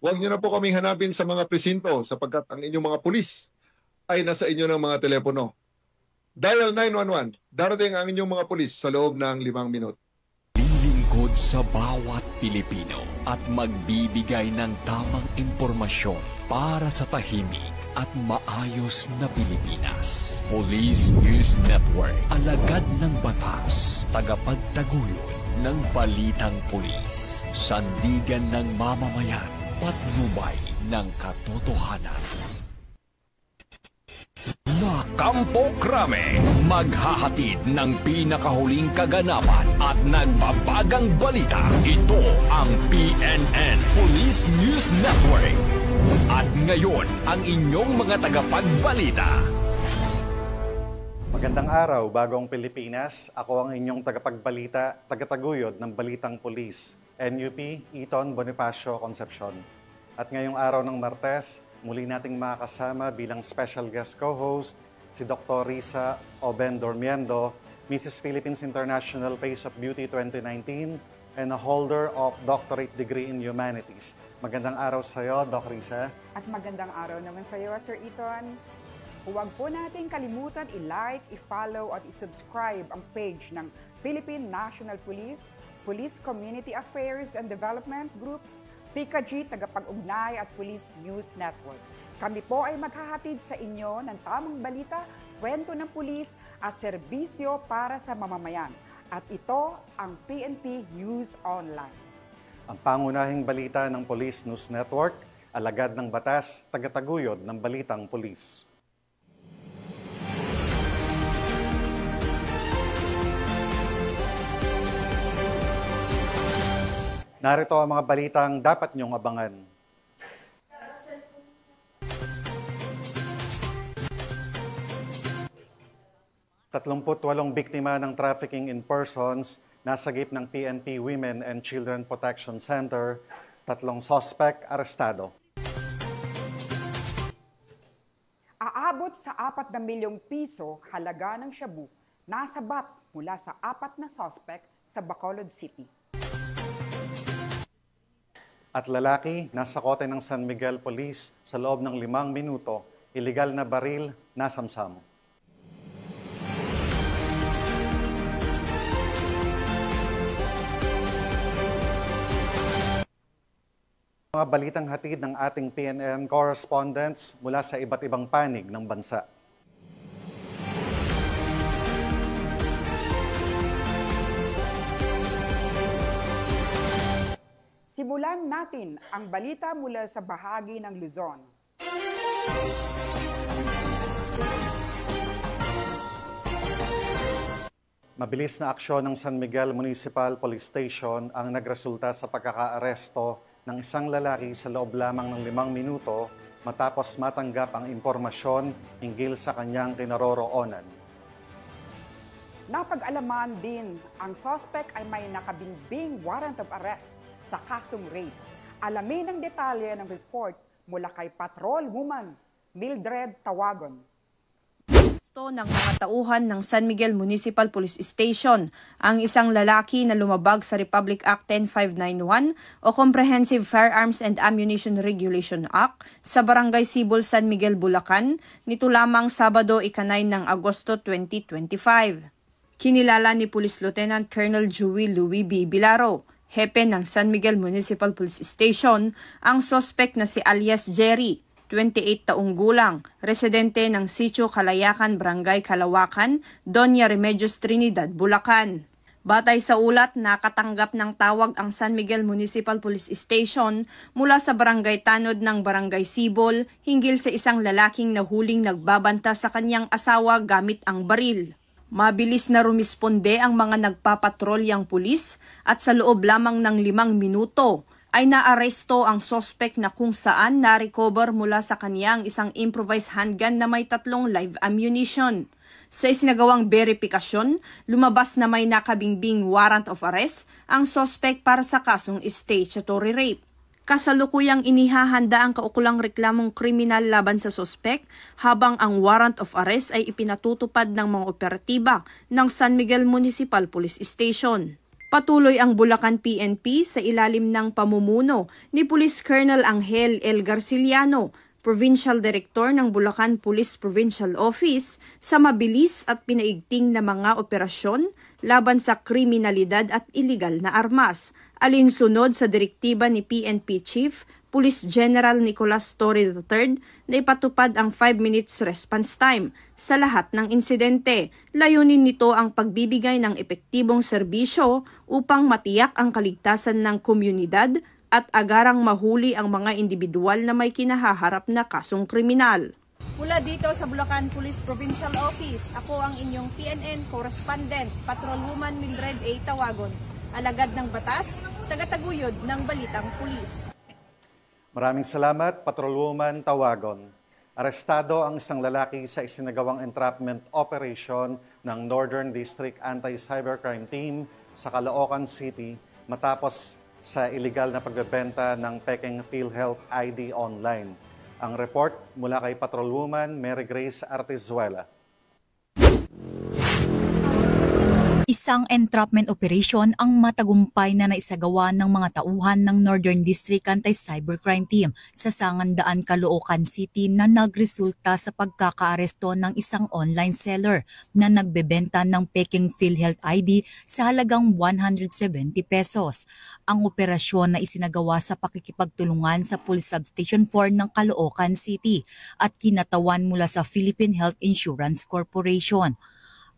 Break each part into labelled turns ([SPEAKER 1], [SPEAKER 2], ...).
[SPEAKER 1] Huwag niyo na po kaming hanapin sa mga presinto sapagkat ang inyong mga pulis ay nasa inyo ng mga telepono. Dial 911. Darating ang inyong mga pulis sa loob ng 5 minuto.
[SPEAKER 2] Lilingkod sa bawat Pilipino at magbibigay ng tamang impormasyon para sa tahimik at maayos na Pilipinas. Police News Network, alagad ng batas, tagapagtaguyod ng balitang pulis, sandigan ng mamamayan, patnubay ng katotohanan. La Campo Crame, maghahatid ng pinakahuling kaganapan at nagbabagang balita. Ito ang PNN Police News Network. At ngayon, ang inyong mga tagapagbalita.
[SPEAKER 3] Magandang araw, Bagong Pilipinas. Ako ang inyong tagapagbalita, tagataguyod ng Balitang Pulis, NUP Eton Bonifacio Concepcion. At ngayong araw ng Martes, muli nating makakasama bilang special guest co-host si Dr. Risa Oben Dormiendo, Mrs. Philippines International Face of Beauty 2019 and a holder of doctorate degree in humanities. Magandang araw sa iyo, Dr. Risa.
[SPEAKER 4] At magandang araw naman sa iyo, Sir Eton. Huwag po natin kalimutan i-like, i-follow at i-subscribe ang page ng Philippine National Police, Police Community Affairs and Development Group, PICAG, Tagapag-Ugnay at Police News Network. Kami po ay maghahatid sa inyo ng tamang balita, kwento ng pulis at serbisyo para sa mamamayan. At ito ang PNP News Online.
[SPEAKER 3] Ang pangunahing balita ng Police News Network, alagad ng batas, tagataguyod ng balitang pulis. Narito ang mga balitang dapat niyong abangan. Tatlongputwalong biktima ng trafficking in persons nasagip ng PNP Women and Children Protection Center, 3 suspect arestado.
[SPEAKER 4] Aabot sa 4 na milyong piso halaga ng shabu, nasabat mula sa 4 na suspect sa Bacolod City.
[SPEAKER 3] At lalaki, nasa kote ng San Miguel Police sa loob ng 5 minuto, iligal na baril, nasamsam. Mga balitang hatid ng ating PNN correspondents mula sa iba't ibang panig ng bansa.
[SPEAKER 4] Simulan natin ang balita mula sa bahagi ng Luzon.
[SPEAKER 3] Mabilis na aksyon ng San Miguel Municipal Police Station ang nagresulta sa pagkakaaresto ng isang lalaki sa loob lamang ng 5 minuto matapos matanggap ang impormasyon hinggil sa kanyang kinaroroonan.
[SPEAKER 4] Napag-alaman din ang suspect ay may nakabinbing warrant of arrest sa kasong rape. Alamin ang detalye ng report mula kay Patrol Woman Mildred Tawagon.
[SPEAKER 5] Gusto ng mga tauhan ng San Miguel Municipal Police Station ang isang lalaki na lumabag sa Republic Act 10591 o Comprehensive Firearms and Ammunition Regulation Act sa Barangay Sibol, San Miguel, Bulacan nito lamang Sabado, 9 ng Agosto 2025. Kinilala ni Police Lieutenant Colonel Joey Louis B. Bilaro, hepe ng San Miguel Municipal Police Station, ang suspect na si alias Jerry, 28 taong gulang, residente ng Sitio Kalayakan, Barangay Kalawakan, Doña Remedios Trinidad, Bulacan. Batay sa ulat, nakatanggap ng tawag ang San Miguel Municipal Police Station mula sa Barangay Tanod ng Barangay Sibol hinggil sa isang lalaking nahuling nagbabanta sa kanyang asawa gamit ang baril. Mabilis na rumisponde ang mga nagpapatrolyang pulis at sa loob lamang ng 5 minuto ay naaresto ang suspect na kung saan na-recover mula sa kaniyang isang improvised handgun na may 3 live ammunition. Sa isinagawang verifikasyon, lumabas na may nakabingbing warrant of arrest ang suspect para sa kasong statutory rape. Kasalukuyang inihahanda ang kaukulang reklamong kriminal laban sa suspect habang ang warrant of arrest ay ipinatutupad ng mga operatiba ng San Miguel Municipal Police Station. Patuloy ang Bulacan PNP sa ilalim ng pamumuno ni Police Colonel Angel L. Garciliano, Provincial Director ng Bulacan Police Provincial Office, sa mabilis at pinaigting na mga operasyon laban sa kriminalidad at iligal na armas, alinsunod sa direktiba ni PNP Chief Police General Nicolas Torre III na ipatupad ang 5 minutes response time sa lahat ng insidente. Layunin nito ang pagbibigay ng epektibong serbisyo upang matiyak ang kaligtasan ng komunidad at agarang mahuli ang mga individual na may kinahaharap na kasong kriminal.
[SPEAKER 6] Mula dito sa Bulacan Police Provincial Office, ako ang inyong PNN Correspondent, Patrolwoman Mildred A. Tawagon, alagad ng batas, tagataguyod ng Balitang Pulis.
[SPEAKER 3] Maraming salamat, Patrolwoman Tawagon. Arestado ang isang lalaki sa isinagawang entrapment operation ng Northern District Anti-Cybercrime Team sa Caloocan City matapos sa iligal na pagbebenta ng peking PhilHealth ID online. Ang report mula kay Patrolwoman Mary Grace Artizuela.
[SPEAKER 7] Isang entrapment operation ang matagumpay na naisagawa ng mga tauhan ng Northern District Anti-Cybercrime Team sa Sangandaan, Caloocan City na nagresulta sa pagkakaaresto ng isang online seller na nagbebenta ng peking PhilHealth ID sa halagang 170 pesos. Ang operasyon na isinagawa sa pakikipagtulungan sa Police Substation 4 ng Caloocan City at kinatawan mula sa Philippine Health Insurance Corporation.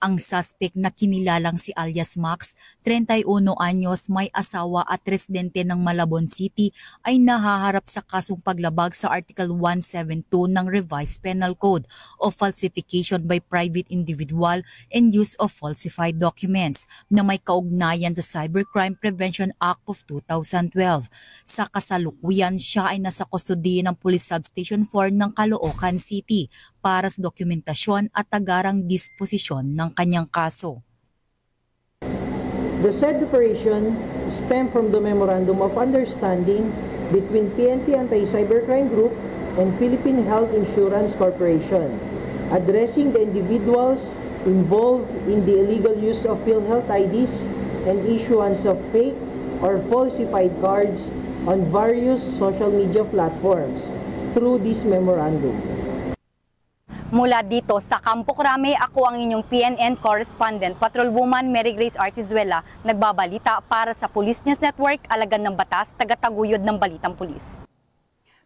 [SPEAKER 7] Ang suspect na kinilalang si alias Max, 31 anyos, may asawa at residente ng Malabon City, ay nahaharap sa kasong paglabag sa Article 172 ng Revised Penal Code o falsification by private individual and use of falsified documents na may kaugnayan sa Cybercrime Prevention Act of 2012. Sa kasalukuyan, siya ay nasa kustodiya ng Police Substation 4 ng Caloocan City para sa dokumentasyon at agarang disposisyon ng kanyang kaso.
[SPEAKER 8] The said operation stemmed from the Memorandum of Understanding between PNP Anti-Cybercrime Group and Philippine Health Insurance Corporation, addressing the individuals involved in the illegal use of PhilHealth IDs and issuance of fake or falsified cards on various social media platforms through this memorandum.
[SPEAKER 9] Mula dito sa Campo Crame, ako ang inyong PNN Correspondent, Patrolwoman Mary Grace Artizuela, nagbabalita para sa Police News Network, alagad ng batas, tagataguyod ng Balitang Pulis.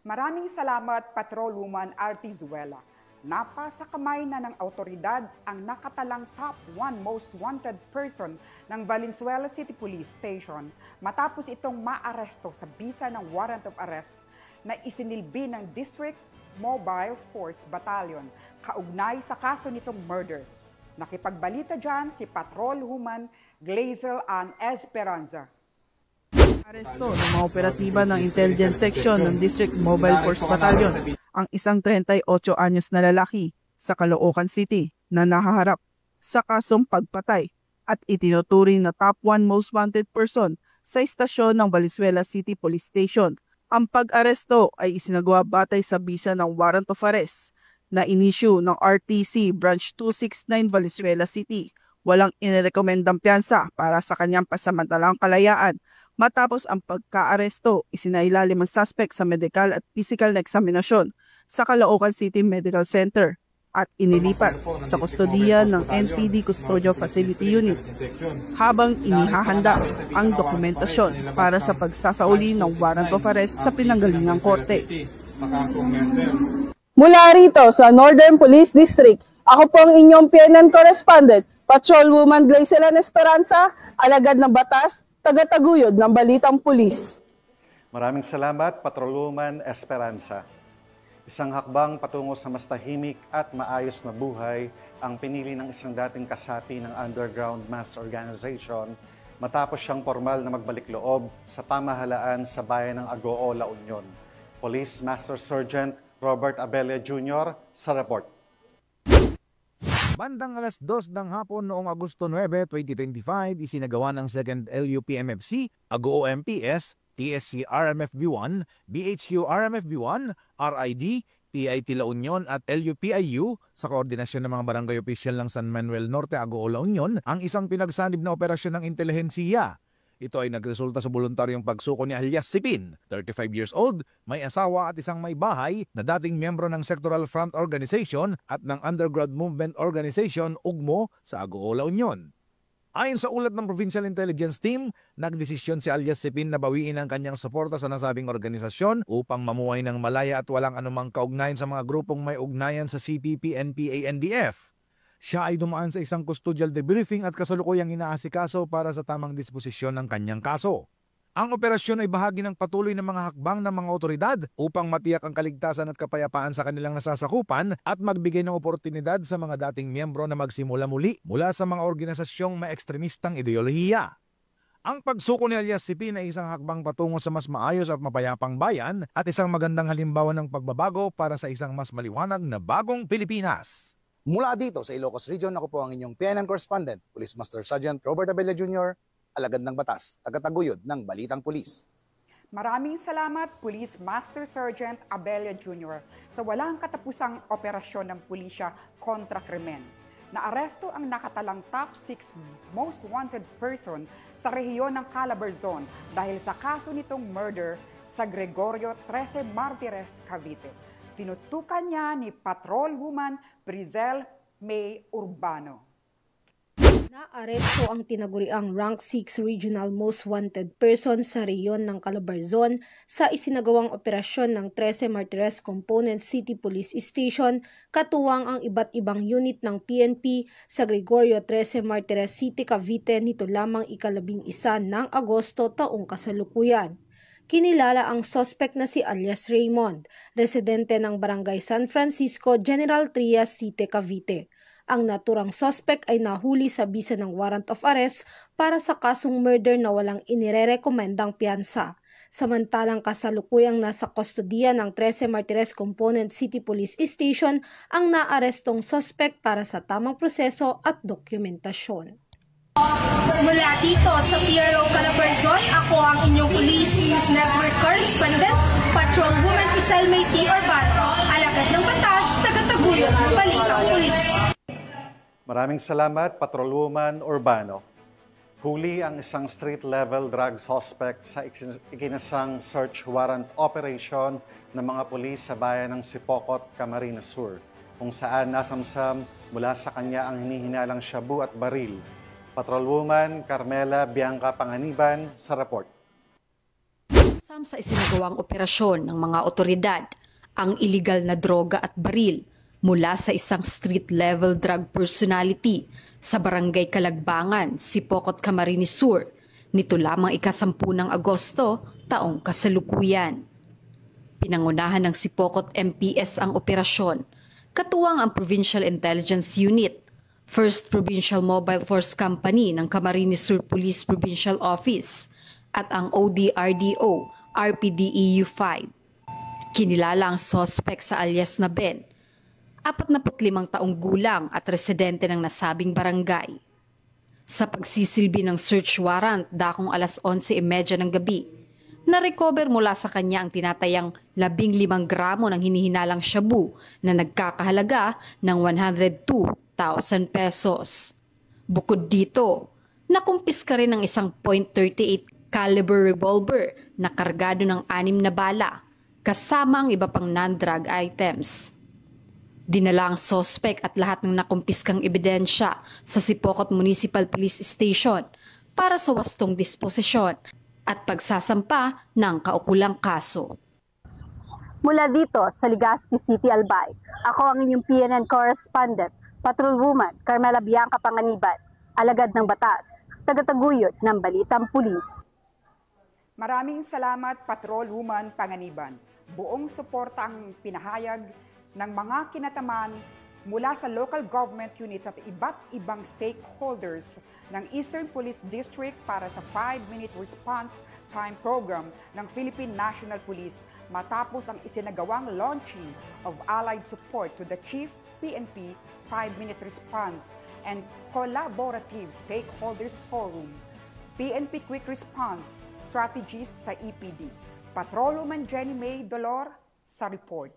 [SPEAKER 4] Maraming salamat, Patrolwoman Artizuela. Napasa kamay na ng autoridad ang nakatalang top 1 most wanted person ng Valenzuela City Police Station matapos itong maaresto sa bisa ng warrant of arrest na isinilbi ng District Mobile Force Battalion kaugnay sa kaso nitong murder. Nakipagbalita dyan si Patrolwoman Glazel Ann Esperanza.
[SPEAKER 10] Aresto ng mga operatiba ng Intelligence Section ng District Mobile Force Battalion ang isang 38 anyos na lalaki sa Caloocan City na nahaharap sa kasong pagpatay at itinuturing na top 1 most wanted person sa istasyon ng Valenzuela City Police Station. Ang pag-aresto ay isinagawa batay sa bisa ng warrant of arrest na inisyu ng RTC Branch 269 Valenzuela City. Walang inirekomendang piyansa para sa kanyang pasamantalang kalayaan. Matapos ang pagka-aresto, isinailalim ang suspect sa medical at physical na eksaminasyon sa Caloocan City Medical Center at inilipat sa kustodiya ng NPD Custodial Facility Unit habang inihahanda ang dokumentasyon para sa pagsasauli ng warrant of arrest sa pinanggalingang korte.
[SPEAKER 11] Mula rito sa Northern Police District, ako po ang inyong PNN Correspondent, Patrolwoman Glazel Ann Esperanza, alagad ng batas, tagataguyod ng Balitang Pulis.
[SPEAKER 3] Maraming salamat, Patrolwoman Esperanza. Isang hakbang patungo sa mas tahimik at maayos na buhay ang pinili ng isang dating kasapi ng underground mass organization matapos siyang formal na magbalik loob sa pamahalaan sa bayan ng Agoo, La Union. Police Master Sergeant Robert Abella Jr. sa report.
[SPEAKER 12] Bandang alas 2 ng hapon noong Agosto 9, 2025, isinagawa ng 2nd LUPMFC, Agoo MPS, TSC RMFB1, BHQ RMFB1, RID, PIT La Union at LUPIU sa koordinasyon ng mga barangay opisyal ng San Manuel Norte, Agoo, La Union ang isang pinagsanib na operasyon ng intelihensiya. Ito ay nagresulta sa voluntaryong pagsuko ni alias Sipin, 35 years old, may asawa at isang may bahay na dating miyembro ng Sectoral Front Organization at ng Underground Movement Organization UGMO sa Agoola Union. Ayon sa ulat ng Provincial Intelligence Team, nagdesisyon si alias Sipin na bawiin ang kanyang suporta sa nasabing organisasyon upang mamuhay ng malaya at walang anumang kaugnayan sa mga grupong may ugnayan sa CPP, NPA, NDF. Siya ay dumaan sa isang custodial debriefing at kasalukuyang inaasikaso para sa tamang disposisyon ng kanyang kaso. Ang operasyon ay bahagi ng patuloy na mga hakbang ng mga otoridad upang matiyak ang kaligtasan at kapayapaan sa kanilang nasasakupan at magbigay ng oportunidad sa mga dating miyembro na magsimula muli mula sa mga organisasyong may ekstremistang ideolohiya. Ang pagsuko ni alias Sipin ay isang hakbang patungo sa mas maayos at mapayapang bayan at isang magandang halimbawa ng pagbabago para sa isang mas maliwanag na bagong Pilipinas.
[SPEAKER 13] Mula dito sa Ilocos Region, ako po ang inyong PNN Correspondent, Police Master Sergeant Robert Abella Jr., alagad ng batas, tagataguyod ng Balitang Pulis.
[SPEAKER 4] Maraming salamat, Police Master Sergeant Abella Jr. sa walang katapusang operasyon ng pulisya kontra krimen. Naaresto ang nakatalang top 6 most wanted person sa rehiyon ng Calabarzon dahil sa kaso nitong murder sa Gregorio 13 Martires, Cavite. Tinutukan niya ni Patrolwoman Brizel May Urbano.
[SPEAKER 14] Naaresto ang tinaguriang Rank 6 Regional Most Wanted Person sa rehiyon ng Calabarzon sa isinagawang operasyon ng 13 Martires Component City Police Station katuwang ang iba't ibang unit ng PNP sa Gregorio 13 Martires City, Cavite nito lamang ika-11 ng Agosto taong kasalukuyan. Kinilala ang suspect na si alias Raymond, residente ng Barangay San Francisco, General Trias City, Cavite. Ang naturang suspect ay nahuli sa bisa ng warrant of arrest para sa kasong murder na walang inirerekomendang piyansa. Samantalang kasalukuyang nasa kustodiya ng 13 Martires Component City Police Station ang naarestong suspect para sa tamang proseso at dokumentasyon.
[SPEAKER 6] Mula dito sa PRO Calabarzon, ako ang inyong Police News Network Correspondent, Patrolwoman Brizel May Urbano, alagad ng batas, tagataguyod ng Balitang Pulis.
[SPEAKER 3] Maraming salamat, Patrolwoman Urbano. Huli ang isang street-level drug suspect sa ikinasang search warrant operation ng mga pulis sa bayan ng Sipocot, Camarines Sur, kung saan nasamsam mula sa kanya ang hinihinalang shabu at baril. Patrolwoman Carmela Bianca Panganiban sa report.
[SPEAKER 15] Sa isinagawang operasyon ng mga otoridad, ang iligal na droga at baril mula sa isang street-level drug personality sa Barangay Kalagbangan, Sipocot, Camarines Sur, nito lamang ika-10 ng Agosto, taong kasalukuyan. Pinangunahan ng Sipocot MPS ang operasyon, katuwang ang Provincial Intelligence Unit, 1st Provincial Mobile Force Company ng Camarines Sur Police Provincial Office at ang ODRDO RPDEU 5. Kinilala ang suspect sa alias na Ben, 45 taong gulang at residente ng nasabing barangay. Sa pagsisilbi ng search warrant dakong alas 11:30 ng gabi, na-recover mula sa kanya ang tinatayang 15 gramo ng hinihinalang shabu na nagkakahalaga ng 102,000 pesos. Bukod dito, nakumpiska rin ng isang .38 caliber revolver na kargado ng 6 na bala, kasama ang iba pang non-drug items. Dinala ang suspect at lahat ng nakumpiskang ebidensya sa Sipocot Municipal Police Station para sa wastong disposisyon at pagsasampa ng kaukulang kaso.
[SPEAKER 9] Mula dito sa Legazpi City, Albay, ako ang inyong PNN Correspondent, Patrolwoman Carmela Bianca Panganiban, alagad ng batas, tagataguyod ng Balitang Pulis.
[SPEAKER 4] Maraming salamat, Patrolwoman Panganiban. Buong suporta ang pinahayag ng mga kinataman mula sa local government units at iba't ibang stakeholders ng Eastern Police District para sa 5-minute response time program ng Philippine National Police matapos ang isinagawang launching of allied support to the Chief PNP 5-minute response and collaborative stakeholders forum. PNP Quick Response Strategies sa EPD. Patrolwoman Jenny May Dolor sa report.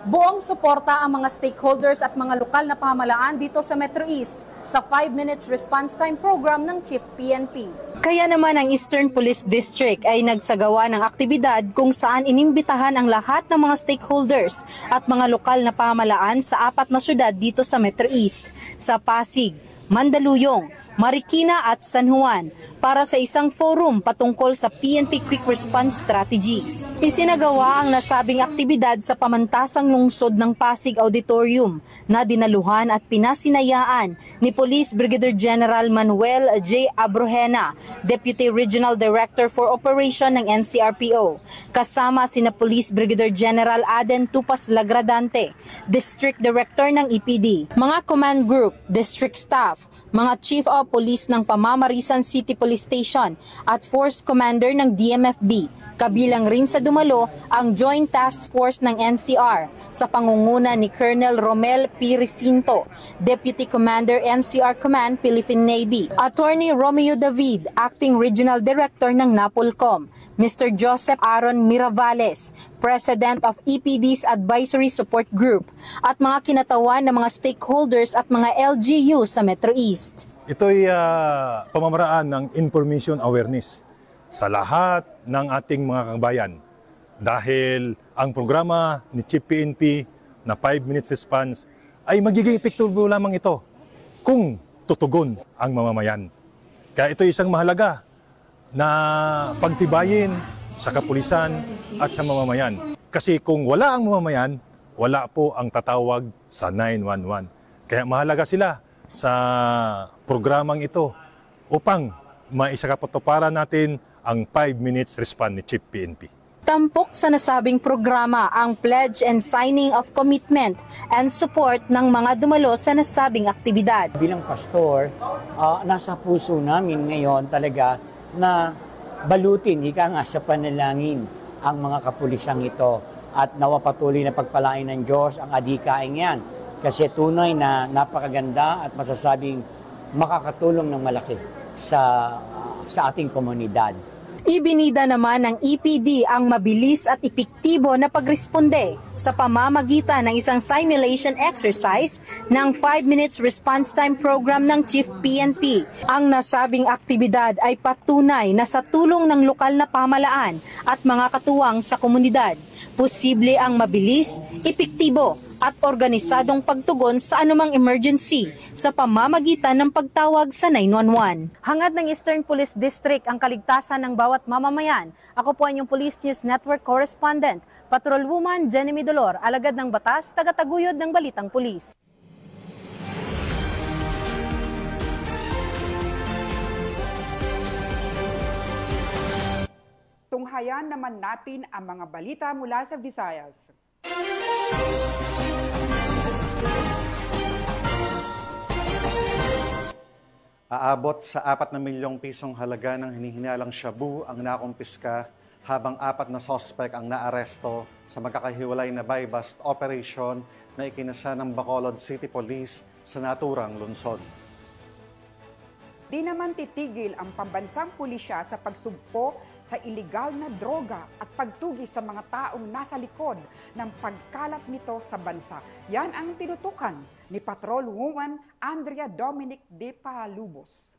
[SPEAKER 16] Buong suporta ang mga stakeholders at mga lokal na pamahalaan dito sa Metro East sa 5 minutes response time program ng Chief PNP.
[SPEAKER 17] Kaya naman ang Eastern Police District ay nagsagawa ng aktibidad kung saan inimbitahan ang lahat ng mga stakeholders at mga lokal na pamahalaan sa 4 na syudad dito sa Metro East, sa Pasig, Mandaluyong, Marikina at San Juan para sa isang forum patungkol sa PNP Quick Response Strategies. Isinagawa ang nasabing aktibidad sa pamantasang lungsod ng Pasig Auditorium na dinaluhan at pinasinayaan ni Police Brigadier General Manuel J. Abrojena, Deputy Regional Director for Operation ng NCRPO, kasama sina Police Brigadier General Aden Tupas Lagradante, District Director ng EPD, mga command group, district staff, mga Chief of Police ng Pamamarisan City Police Station at Force Commander ng DMFB. Kabilang rin sa dumalo ang Joint Task Force ng NCR sa pangunguna ni Colonel Romel P. Recinto, Deputy Commander NCR Command Philippine Navy, Attorney Romeo David, Acting Regional Director ng NAPOLCOM, Mr. Joseph Aaron Miravales, President of EPD's Advisory Support Group, at mga kinatawan ng mga stakeholders at mga LGU sa Metro East.
[SPEAKER 18] Ito'y pamamaraan ng information awareness sa lahat ng ating mga kabayan dahil ang programa ni Chief PNP na 5 minutes response ay magiging epektibo lamang ito kung tutugon ang mamamayan. Kaya ito isang mahalaga na pagtibayin sa kapulisan at sa mamamayan. Kasi kung wala ang mamamayan, wala po ang tatawag sa 911. Kaya mahalaga sila sa programang ito upang maisakapatuparan natin ang 5 minutes response ni Chief PNP.
[SPEAKER 17] Tampok sa nasabing programa ang pledge and signing of commitment and support ng mga dumalo sa nasabing aktibidad.
[SPEAKER 19] Bilang pastor, nasa puso namin ngayon talaga na balutin, ika nga sa panalangin ang mga kapulisang ito at nawapatuloy na pagpalain ng Diyos ang adhikain yan. Kasi tunay na napakaganda at masasabing makakatulong ng malaki sa ating komunidad.
[SPEAKER 17] Ibinida naman ng EPD ang mabilis at epektibo na pagresponde sa pamamagitan ng isang simulation exercise ng 5 minutes response time program ng Chief PNP. Ang nasabing aktibidad ay patunay na sa tulong ng lokal na pamahalaan at mga katuwang sa komunidad, posible ang mabilis, epektibo at organisadong pagtugon sa anumang emergency sa pamamagitan ng pagtawag sa 911. Hangad ng Eastern Police District ang kaligtasan ng bawat mamamayan. Ako po ang inyong Police News Network Correspondent, Patrolwoman Jenny Dolor, alagad ng batas, tagataguyod ng Balitang Pulis.
[SPEAKER 4] Tunghayan naman natin ang mga balita mula sa Visayas.
[SPEAKER 3] Aabot sa 4 na milyong pisong halaga ng hinihinalang shabu ang nakumpiska habang 4 na sospek ang naaresto sa magkakahiwalay na buy-bust operation na ikinasa ng Bacolod City Police sa naturang lungsod.
[SPEAKER 4] Di naman titigil ang pambansang pulisya sa pagsugpo sa iligal na droga at pagtugi sa mga taong nasa likod ng pagkalat nito sa bansa. Yan ang tinutukan ni Patrolwoman Andrea Dominic de Palubos.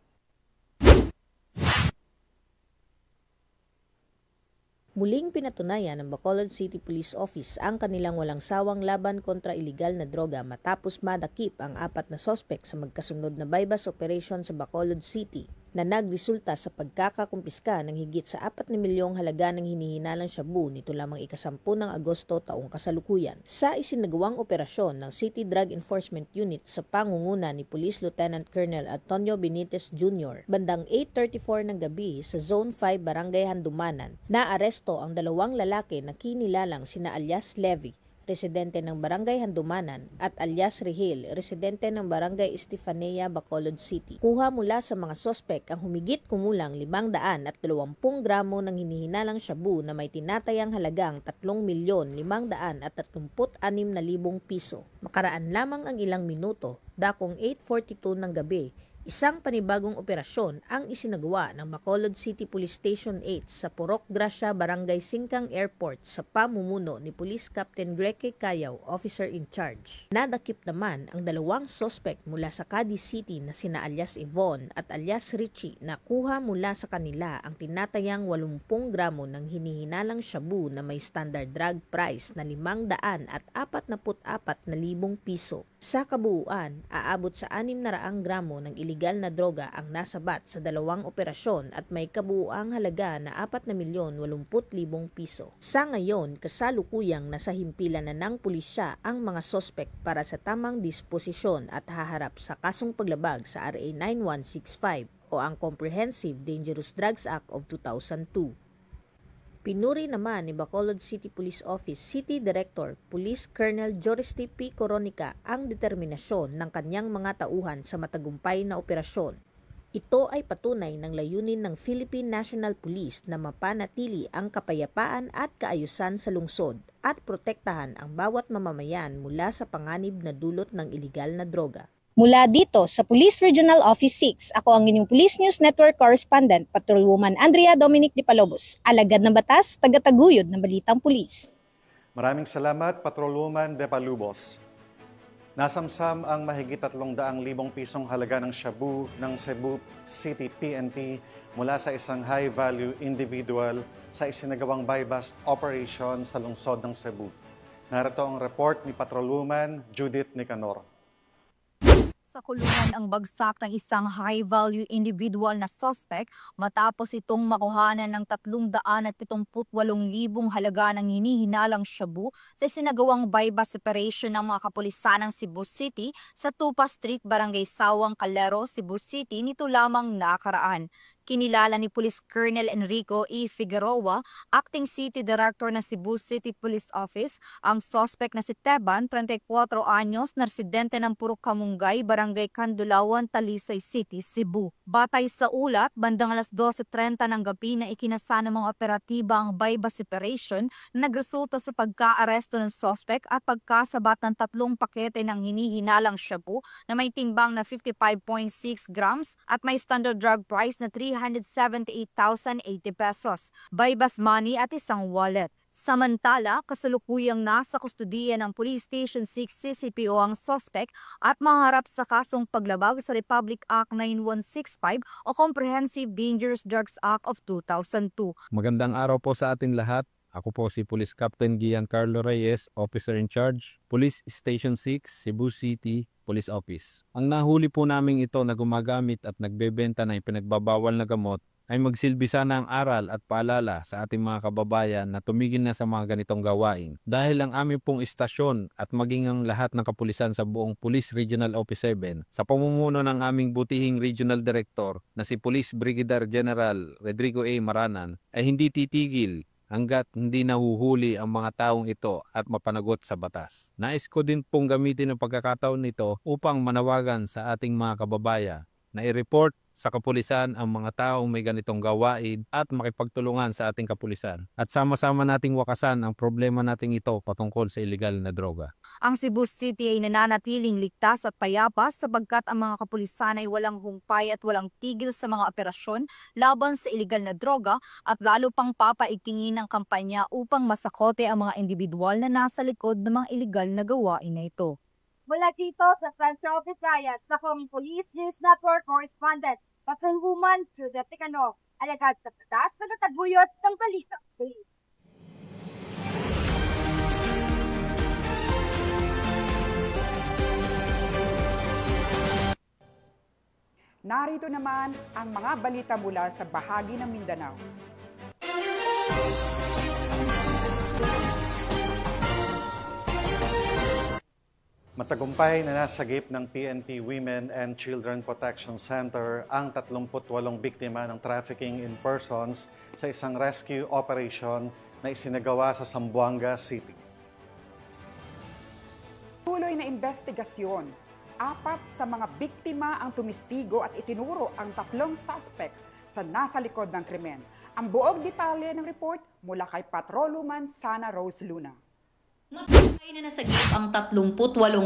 [SPEAKER 20] Muling pinatunayan ng Bacolod City Police Office ang kanilang walang sawang laban kontra iligal na droga matapos madakip ang 4 na sospek sa magkasunod na buy-bust operation sa Bacolod City na nagresulta sa pagkakakumpiska ng higit sa 4 na milyong halaga ng hinihinalang shabu nito lamang ika-10 ng Agosto taong kasalukuyan. Sa isinagawang operasyon ng City Drug Enforcement Unit sa pangunguna ni Police Lieutenant Colonel Antonio Benitez Jr., bandang 8:34 ng gabi sa Zone 5 Barangay Handumanan, naaresto ang 2 lalaki na kinilalang sina alias Levy, residente ng Barangay Handumanan, at alias Rihil, residente ng Barangay Estefanía, Bacolod City. Kuha mula sa mga sospek ang humigit kumulang 520 gramo ng hinihinalang shabu na may tinatayang halagang 3,536,000 piso. Makaraan lamang ang ilang minuto, dakong 8:42 ng gabi, Isang panibagong operasyon ang isinagawa ng Bacolod City Police Station 8 sa Purok Gracia, Barangay Singkang Airport sa pamumuno ni Police Captain Greque Cayaw, Officer in Charge. Nadakip naman ang dalawang suspect mula sa Cadiz City na sina alias Yvonne at alias Richie na kuha mula sa kanila ang tinatayang 80 gramo ng hinihinalang shabu na may standard drug price na 544,000 piso. Sa kabuuan, aabot sa 600 gramo ng illegal na droga ang nasabat sa dalawang operasyon at may kabuuang halaga na 4,80,000 piso. Sa ngayon, kasalukuyang nasa himpilan na ng pulisya ang mga sospek para sa tamang disposisyon at haharap sa kasong paglabag sa RA 9165 o ang Comprehensive Dangerous Drugs Act of 2002. Pinuri naman ni Bacolod City Police Office City Director Police Colonel Joristy P. Coronica ang determinasyon ng kanyang mga tauhan sa matagumpay na operasyon. Ito ay patunay ng layunin ng Philippine National Police na mapanatili ang kapayapaan at kaayusan sa lungsod at protektahan ang bawat mamamayan mula sa panganib na dulot ng iligal na droga.
[SPEAKER 17] Mula dito sa Police Regional Office 6, ako ang inyong Police News Network Correspondent, Patrolwoman Andrea Dominic de Palobos, alagad ng batas, tagataguyod ng balitang pulis.
[SPEAKER 3] Maraming salamat, Patrolwoman de Palobos. Nasamsam ang mahigit 300,000 pisong halaga ng shabu ng Cebu City PNP mula sa isang high-value individual sa isinagawang buy-bust operation sa lungsod ng Cebu. Narito ang report ni Patrolwoman Judith Nicanor.
[SPEAKER 21] Sa kulungan ang bagsak ng isang high-value individual na suspect matapos itong makuhanan ng 378,000 halaga ng hinihinalang shabu sa isinagawang buy-bust operation ng mga kapulisan ng Cebu City sa Tupa Street, Barangay Sawang, Calero, Cebu City nito lamang nakaraan. Kinilala ni Police Colonel Enrico E. Figueroa, Acting City Director ng Cebu City Police Office, ang suspect na si Teban, 34 anyos, na residente ng Purok Kamungay, Barangay Kandulawan, Talisay City, Cebu. Batay sa ulat, bandang alas 12:30 ng gabi na ikinasa ng mga operatiba ang buy-bust operation na nagresulta sa pagka-aresto ng suspect at pagkasabat ng 3 pakete ng hinihinalang shabu na may timbang na 55.6 grams at may standard drug price na 378,080 pesos, buy-bust money at isang wallet. Samantala, kasalukuyang nasa kustudiya ng Police Station 6 CCPO ang suspect at maharap sa kasong paglabag sa Republic Act 9165 o Comprehensive Dangerous Drugs Act of 2002.
[SPEAKER 22] Magandang araw po sa atin lahat. Ako po si Police Captain Giancarlo Reyes, Officer in Charge, Police Station 6, Cebu City Police Office. Ang nahuli po namin ito na gumagamit at nagbebenta ng pinagbabawal na gamot ay magsilbi sana ang aral at paalala sa ating mga kababayan na tumigil na sa mga ganitong gawain. Dahil ang aming pong istasyon at maging ang lahat ng kapulisan sa buong Police Regional Office 7 sa pamumuno ng aming butihing Regional Director na si Police Brigadier General Rodrigo A. Maranan ay hindi titigil hanggat hindi nahuhuli ang mga taong ito at mapanagot sa batas. Nais ko din pong gamitin ang pagkakataon nito upang manawagan sa ating mga kababayan na i-report sa kapulisan ang mga taong may ganitong gawain at makipagtulungan sa ating kapulisan. At sama-sama nating wakasan ang problema nating ito patungkol sa iligal na droga.
[SPEAKER 21] Ang Cebu City ay nananatiling ligtas at payapa sapagkat ang mga kapulisan ay walang humpay at walang tigil sa mga operasyon laban sa iligal na droga at lalo pang papaigtingin ng kampanya upang masakote ang mga individual na nasa likod ng mga iligal na gawain na ito.
[SPEAKER 23] Mula dito sa Central Visayas, ako ang Police News Network Correspondent, Patrolwoman Judith Nicanor, alagad sa batas, tagataguyod ng balitang pulis.
[SPEAKER 4] Narito naman ang mga balita mula sa bahagi ng Mindanao.
[SPEAKER 3] Matagumpay na nasagip ng PNP Women and Children Protection Center ang 38 biktima ng trafficking in persons sa isang rescue operation na isinagawa sa Zamboanga City.
[SPEAKER 4] Tuloy na investigasyon. 4 sa mga biktima ang tumistigo at itinuro ang 3 suspect sa nasa likod ng krimen. Ang buong detalye ng report mula kay Patrolwoman Sana Rose Luna.
[SPEAKER 7] Matay na nasagip ang 38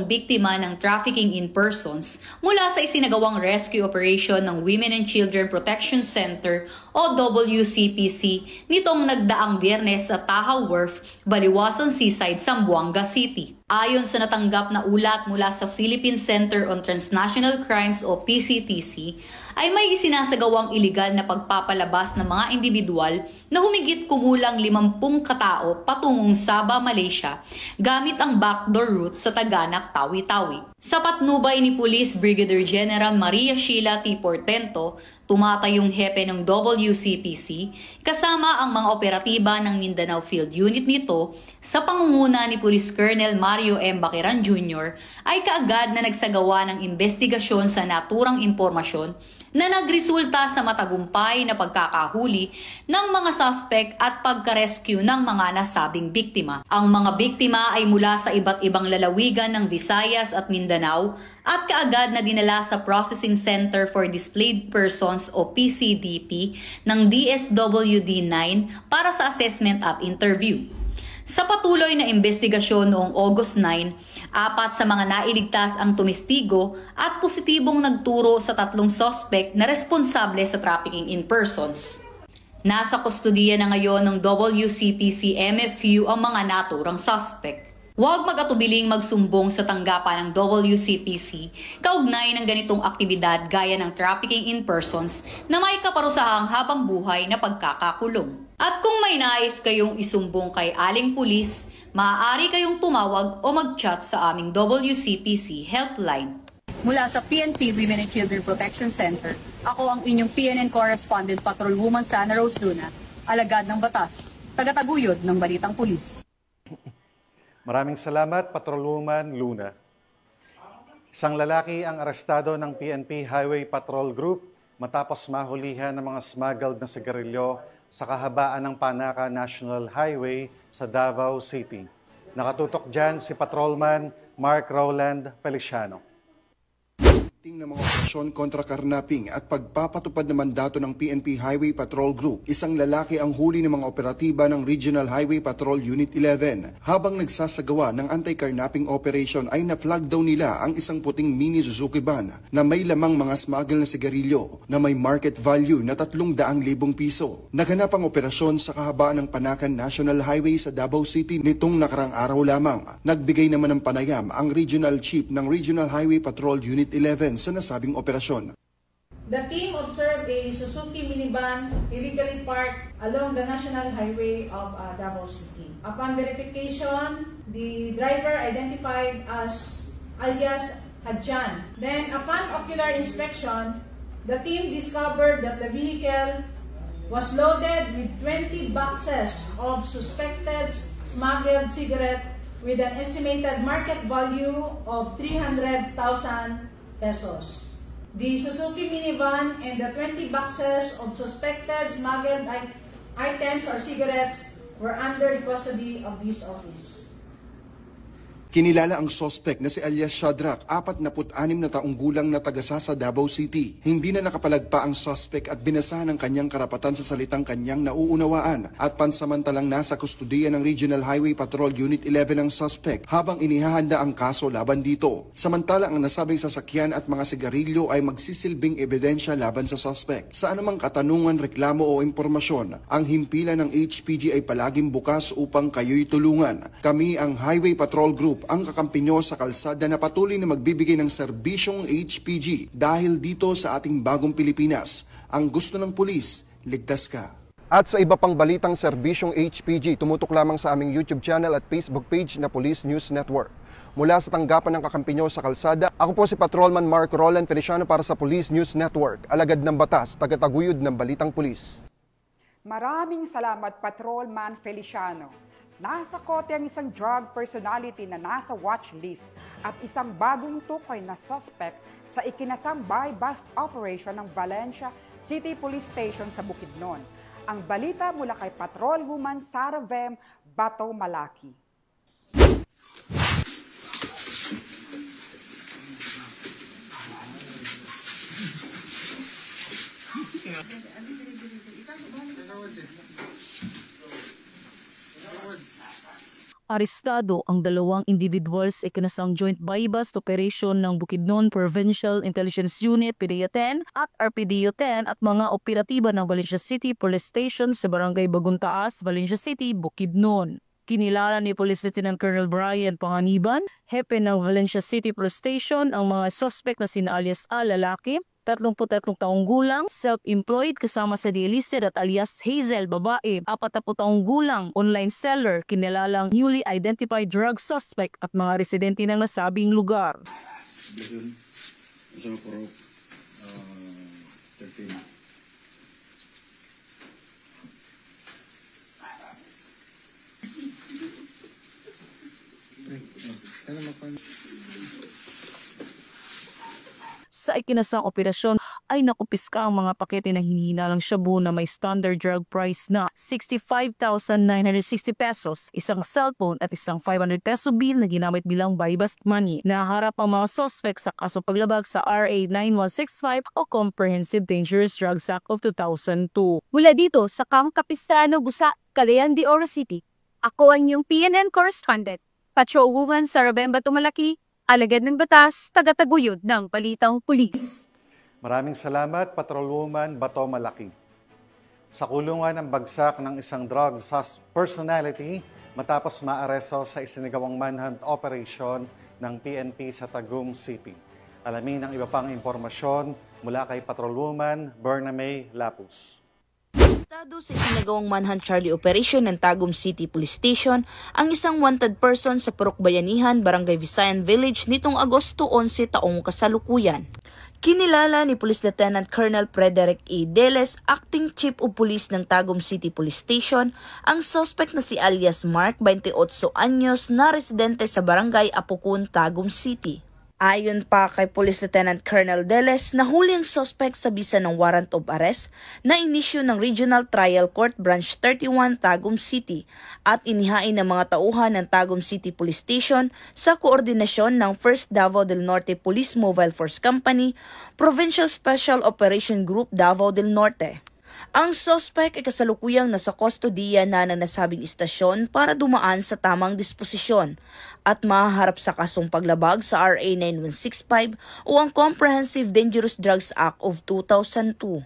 [SPEAKER 7] biktima ng trafficking in persons mula sa isinagawang rescue operation ng Women and Children Protection Center o WCPC nitong nagdaang Biyernes sa Tahaw Wharf, Baliwasan Seaside, Zamboanga City. Ayon sa natanggap na ulat mula sa Philippine Center on Transnational Crimes o PCTC, ay may isinasagawang iligal na pagpapalabas ng mga individual na humigit kumulang 50 katao patungong Sabah, Malaysia gamit ang backdoor route sa Taganak, Tawi-Tawi. Sa patnubay ni Police Brigadier General Maria Sheila T. Portento, tumatayong hepe ng WCPC kasama ang mga operatiba ng Mindanao Field Unit nito sa pangunguna ni Police Colonel Mario M. Baquiran Jr. ay kaagad na nagsagawa ng investigasyon sa naturang impormasyon na nagresulta sa matagumpay na pagkakahuli ng mga suspect at pagka-rescue ng mga nasabing biktima. Ang mga biktima ay mula sa iba't ibang lalawigan ng Visayas at Mindanao at kaagad na dinala sa Processing Center for Displaced Persons o PCDP ng DSWD-9 para sa assessment at interview. Sa patuloy na investigasyon noong August 9, 4 sa mga nailigtas ang tumestigo at positibong nagturo sa 3 suspect na responsable sa trafficking in persons. Nasa kustudiya na ngayon ng WCPC MFU ang mga naturang suspect. Huwag mag-atubiling magsumbong sa tanggapan ng WCPC kaugnay ng ganitong aktibidad gaya ng trafficking in persons na may kaparusahang habang buhay na pagkakakulong. At kung may nais kayong isumbong kay Aling Pulis, maaari kayong tumawag o mag-chat sa aming WCPC helpline. Mula sa PNP Women and Children Protection Center, ako ang inyong PNN Correspondent Patrolwoman Sana Rose Luna, alagad ng batas, tagataguyod ng Balitang Pulis.
[SPEAKER 3] Maraming salamat, Patrolwoman Luna. Isang lalaki ang arestado ng PNP Highway Patrol Group matapos mahulihan ng mga smuggled na sigarilyo sa kahabaan ng Panaka National Highway sa Davao City. Nakatutok dyan si Patrolman Mark Roland Feliciano.
[SPEAKER 1] Ng mga operasyon kontra karnaping at pagpapatupad ng mandato ng PNP Highway Patrol Group, isang lalaki ang huli ng mga operatiba ng Regional Highway Patrol Unit 11. Habang nagsasagawa ng anti-carnapping operation ay na-flag daw nila ang isang puting mini Suzuki van na may lamang mga smuggle na sigarilyo na may market value na 300,000 piso. Naganap ang operasyon sa kahabaan ng Panakan National Highway sa Davao City nitong nakarang araw lamang. Nagbigay naman ng panayam ang Regional Chief ng Regional Highway Patrol Unit 11 sa nasabing operasyon.
[SPEAKER 2] The team observed a Suzuki minivan illegally parked along the National Highway of Davao City. Upon verification, the driver identified as alias Hadjan. Then upon ocular inspection, the team discovered that the vehicle was loaded with 20 boxes of suspected smuggled cigarette with an estimated market value of 300,000 pesos. The Suzuki minivan and the 20 boxes of suspected smuggled items or cigarettes were under the custody of this office.
[SPEAKER 1] Kinilala ang suspect na si alias Shadrach, 46 na taong gulang na tagasa sa Davao City. Hindi na nakapalagpa ang suspect at binasahan ang kanyang karapatan sa salitang kanyang nauunawaan at pansamantalang nasa kustudiya ng Regional Highway Patrol Unit 11 ang suspect habang inihahanda ang kaso laban dito. Samantala ang nasabing sasakyan at mga sigarilyo ay magsisilbing ebidensya laban sa suspect. Sa anumang katanungan, reklamo o impormasyon, ang himpilan ng HPG ay palaging bukas upang kayo'y tulungan. Kami ang Highway Patrol Group, ang kakampi nyo sa kalsada na patuloy na magbibigay ng serbisyong HPG dahil dito sa ating bagong Pilipinas. Ang gusto ng pulis, ligtas ka. At sa iba pang balitang serbisyong HPG, tumutok lamang sa aming YouTube channel at Facebook page na Police News Network. Mula sa tanggapan ng kakampi nyo sa kalsada, ako po si Patrolman Mark Roland Feliciano para sa Police News Network, alagad ng batas, tagataguyod ng Balitang Pulis.
[SPEAKER 4] Maraming salamat, Patrolman Feliciano. Nasa kote ang isang drug personality na nasa watch list at isang bagong tukoy na suspect sa ikinasang buy-bust operation ng Valencia City Police Station sa Bukidnon. Ang balita mula kay Patrolwoman Sara Vem Bato Malaki.
[SPEAKER 5] Arestado ang dalawang individuals sa ikinasang joint buy-bust operation ng Bukidnon Provincial Intelligence Unit PDEA-10 at RPDEA-10 at mga operatiba ng Valencia City Police Station sa Barangay Baguntaas, Valencia City, Bukidnon. Kinilala ni Police Lieutenant Colonel Brian Panganiban, hepe ng Valencia City Police Station, ang mga suspect na sina alias A, lalaki, 33 taong gulang, self-employed kasama sa delisted at alias Hazel, babae, 40 taong gulang, online seller, kinilalang newly identified drug suspect at mga residente ng nasabing lugar. Sa ikinasang operasyon ay nakupiska ang mga pakete ng hinihinalang shabu na may standard drug price na 65,960 pesos, isang cellphone at isang 500 peso bill na ginamit bilang buy-bust money. Naharap ang mga suspect sa kaso paglabag sa RA 9165 o Comprehensive Dangerous Drugs Act of 2002.
[SPEAKER 21] Mula dito sa Camp Capistrano, Gusa, Cagayan de Oro City, ako ang inyong PNN correspondent, Patrolwoman Sarabemba Tumalaki, alagad ng batas, tagataguyod ng Balitang Pulis.
[SPEAKER 3] Maraming salamat, Patrolwoman Bato Malaki. Sa kulungan ng bagsak ng isang drug personality matapos maaresto sa isinagawang manhunt operation ng PNP sa Tagum City. Alamin ang iba pang impormasyon mula kay Patrolwoman Berna May Lapus.
[SPEAKER 8] Sa isinagawang manhunt Charlie operation ng Tagum City Police Station ang isang wanted person sa Purok Bayanihan, Barangay Visayan Village nitong Agosto 11 taong kasalukuyan. Kinilala ni Police Lieutenant Colonel Frederick E. Deles, Acting Chief of Police ng Tagum City Police Station, ang suspect na si alias Mark, 28 anyos, na residente sa Barangay Apukun, Tagum City. Ayon pa kay Police Lieutenant Colonel Deles, nahuli ang suspect sa bisa ng warrant of arrest na inisyu ng Regional Trial Court Branch 31 Tagum City at inihain ng mga tauhan ng Tagum City Police Station sa koordinasyon ng 1st Davao del Norte Police Mobile Force Company, Provincial Special Operation Group Davao del Norte. Ang suspect ay kasalukuyang nasa kustodiya na ng nasabing istasyon para dumaan sa tamang disposisyon at mahaharap sa kasong paglabag sa RA 9165 o ang Comprehensive Dangerous Drugs Act of 2002.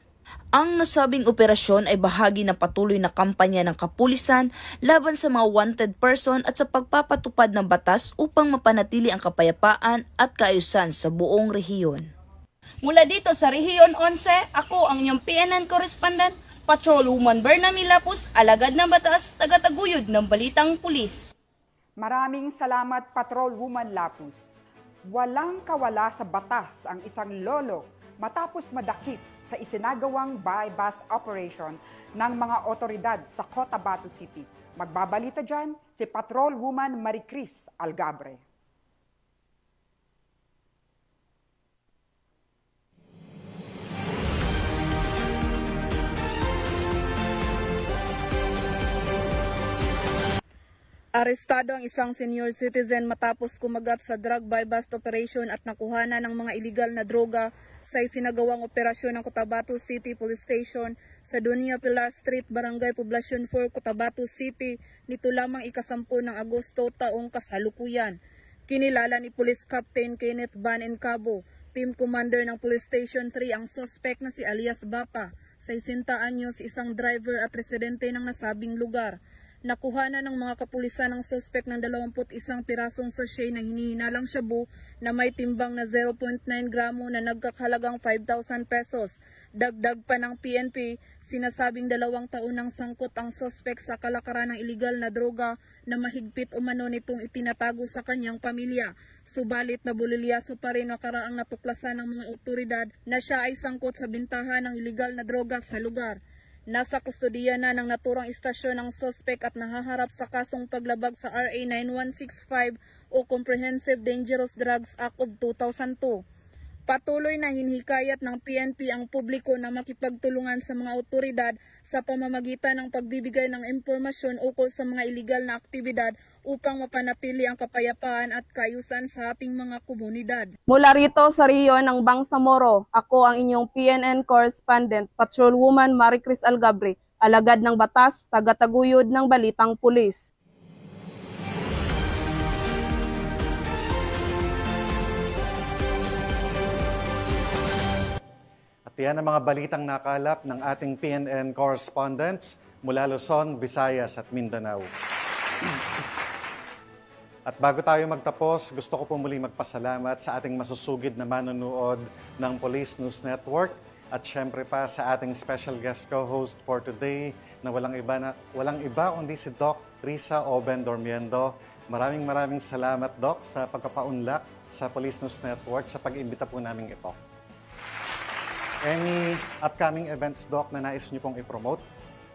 [SPEAKER 8] Ang nasabing operasyon ay bahagi ng patuloy na kampanya ng kapulisan laban sa mga wanted person at sa pagpapatupad ng batas upang mapanatili ang kapayapaan at kaayusan sa buong rehiyon.
[SPEAKER 16] Mula dito sa Rehiyon 11, ako ang inyong PNN correspondent, Patrolwoman Berna May Lapus, alagad ng batas, tagataguyod ng Balitang Pulis.
[SPEAKER 4] Maraming salamat, Patrolwoman Lapus. Walang kawala sa batas ang isang lolo matapos madakip sa isinagawang buy-bust operation ng mga otoridad sa Cotabato City. Magbabalita dyan si Patrolwoman Maricris Algabre.
[SPEAKER 5] Arestado ang isang senior citizen matapos kumagat sa drug buy-bust operation at nakuhana ng mga iligal na droga sa isinagawang operasyon ng Cotabato City Police Station sa Doña Pilar Street, Barangay Poblacion 4, Cotabato City nito lamang ika-10 ng Agosto taong kasalukuyan. Kinilala ni Police Captain Kenneth Van Encabo, Team Commander ng Police Station 3, ang suspect na si alias Bapa, 60 anyos, isang driver at residente ng nasabing lugar. Nakuha na ng mga kapulisan ng suspect ng 21 pirasong sachet ng hinihinalang shabu na may timbang na 0.9 gramo na nagkakahalagang 5,000 pesos. Dagdag pa ng PNP, sinasabing 2 taon ng sangkot ang suspect sa kalakaran ng iligal na droga na mahigpit umano nitong itinatago sa kanyang pamilya. Subalit na bulilyaso pa rin nakaraang natuklasan ng mga otoridad na siya ay sangkot sa bintahan ng iligal na droga sa lugar. Nasa kustodiya na ng naturang istasyon ng suspect at nahaharap sa kasong paglabag sa RA 9165 o Comprehensive Dangerous Drugs Act of 2002. Patuloy na hinihikayat ng PNP ang publiko na makipagtulungan sa mga otoridad sa pamamagitan ng pagbibigay ng impormasyon ukol sa mga iligal na aktibidad upang mapanatili ang kapayapaan at kaayusan sa ating mga komunidad.
[SPEAKER 11] Mula rito sa Riyon ng Bangsamoro, ako ang inyong PNN correspondent, Patrolwoman Maricris Algabre, alagad ng batas, tagataguyod ng Balitang Pulis.
[SPEAKER 3] At yan ang mga balitang nakalap ng ating PNN correspondents mula Luzon, Visayas at Mindanao. At bago tayo magtapos, gusto ko po muli magpasalamat sa ating masusugid na manonood ng Police News Network at syempre pa sa ating special guest co-host for today na walang iba kundi si Doc Risa Oben Dormiendo. Maraming salamat, Doc, sa pagkapaunlak sa Police News Network sa pag-imbita po namin ito. Any upcoming events, Doc, na nais niyo pong i-promote?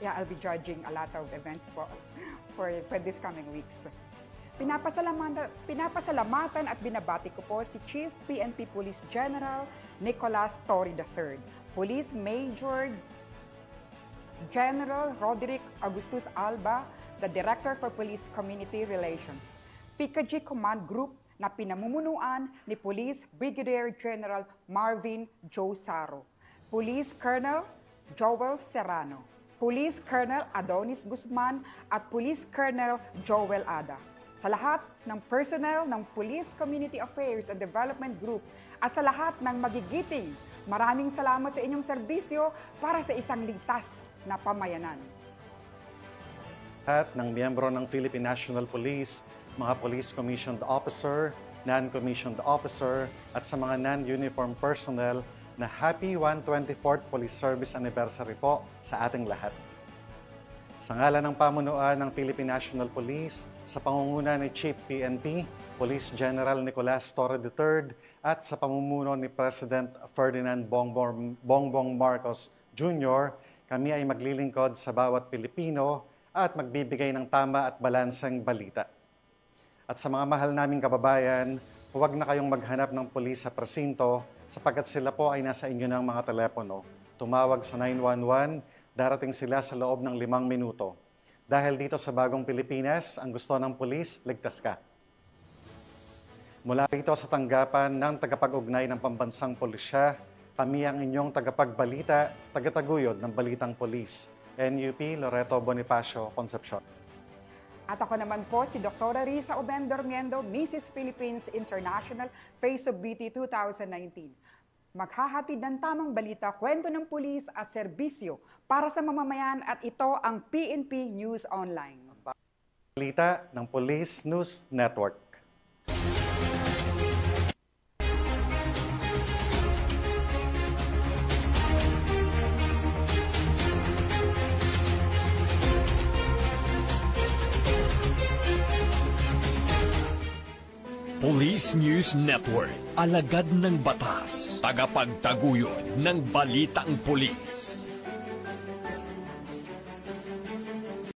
[SPEAKER 4] Yeah, I'll be judging a lot of events for this coming weeks. Pinapasalamatan at binabati ko po si Chief PNP Police General Nicolas Torre III, Police Major General Roderick Augustus Alba, the Director for Police Community Relations, PKG Command Group na pinamumunuan ni Police Brigadier General Marvin Joe Saro, Police Colonel Joel Serrano, Police Colonel Adonis Guzman at Police Colonel Joel Ada. Sa lahat ng personnel ng Police Community Affairs and Development Group at sa lahat ng magigiting, maraming salamat sa inyong serbisyo para sa isang ligtas na pamayanan.
[SPEAKER 3] At ng miyembro ng Philippine National Police, mga Police Commissioned Officer, Non-Commissioned Officer at sa mga non-uniform personnel na Happy 124th Police Service Anniversary po sa ating lahat. Sa ngalan ng pamunuan ng Philippine National Police, sa pangunguna ni Chief PNP, Police General Nicolas Torre III at sa pamumuno ni President Ferdinand Bongbong Marcos Jr., kami ay maglilingkod sa bawat Pilipino at magbibigay ng tama at balanseng balita. At sa mga mahal naming kababayan, huwag na kayong maghanap ng pulis sa presinto sapagkat sila po ay nasa inyo ng mga telepono. Tumawag sa 911, darating sila sa loob ng 5 minuto. Dahil dito sa bagong Pilipinas, ang gusto ng pulis, ligtas ka. Mula rito sa tanggapan ng tagapag-ugnay ng Pambansang Pulisya, kami ang inyong tagapagbalita, tagataguyod ng Balitang Pulis, NUP Loreto Bonifacio Concepcion.
[SPEAKER 4] At ako naman po si Dr. Risa Oben Dormiendo, Mrs. Philippines International Face of Beauty 2019. Maghahatid ng tamang balita, kwento ng pulis at serbisyo para sa mamamayan at ito ang PNP News Online.
[SPEAKER 3] Balita ng Police News Network.
[SPEAKER 10] Police News Network, alagad ng batas, tagapagtaguyod ng balitang pulis.